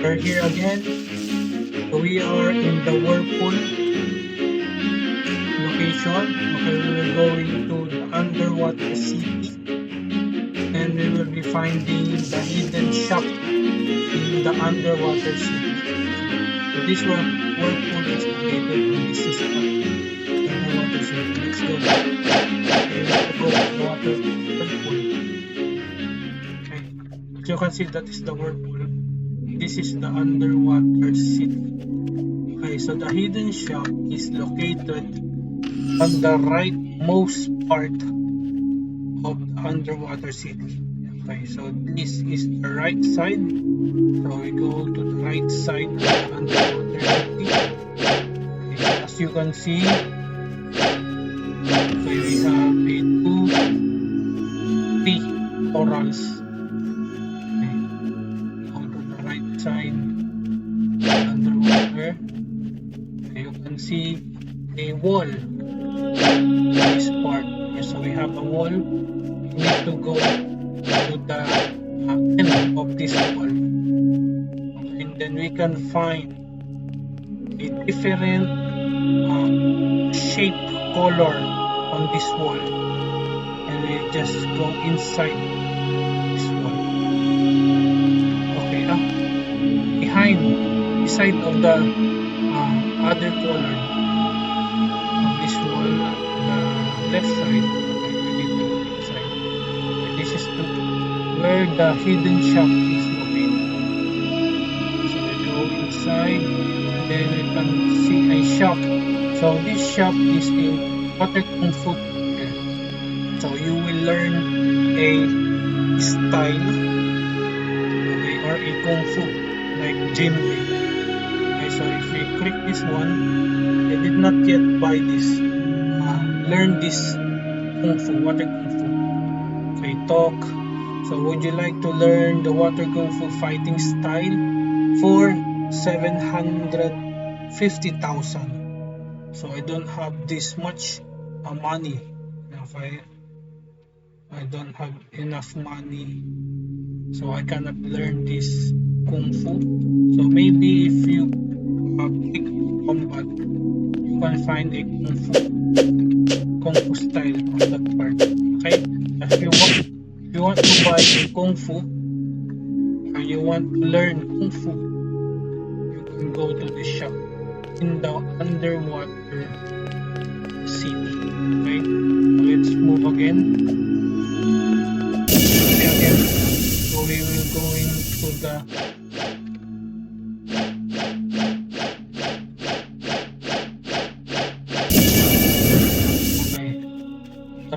We're here again. We are in the whirlpool location. Okay, we will go into the underwater city and we will be finding the hidden shop in the underwater city. So this whirlpool is located in this system. Underwater city. Let's go. Okay, let's go to the water whirlpool. Okay. As you can see, that is the whirlpool. This is the underwater city. Okay, so the hidden shop is located on the rightmost part of the underwater city. Okay, so this is the right side. So we go to the right side of the underwater city. Okay, as you can see, okay, we have three corals. Okay, go to the right side underwater. Okay, you can see a wall in this part. Okay, so we have a wall. We need to go to the end of this wall. Okay, and then we can find a different shape color on this wall. And we just go inside this wall. Okay, beside of the other color of this wall, the left side. Okay, we need to go inside. Okay, this is where the hidden shop is located. So we go inside, then we can see a shop. So this shop is a water kung fu. So you will learn a style, okay, or a kung fu like Jin Wei. Okay, so if we click this one, I did not yet buy this. Learn this kung fu, water kung fu. Okay, talk. So would you like to learn the water kung fu fighting style for 750,000? So I don't have this much money. Okay, I don't have enough money, so I cannot learn this kung fu. So maybe if you click combat, you can find a kung fu style on that part. Okay, if you want to buy a kung fu and you want to learn kung fu, you can go to the shop in the underwater city. Okay, so let's move again. So we will go into the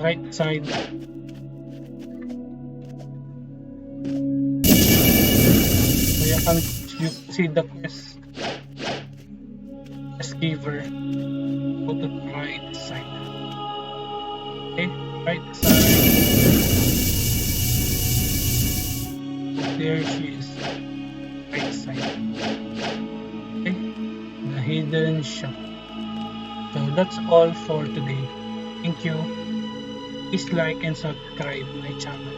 right side. So you see the quest giver. Go to the right side. Okay, right side. There she is. Right side. Okay, the hidden shop. So that's all for today. Thank you. Please like and subscribe my channel.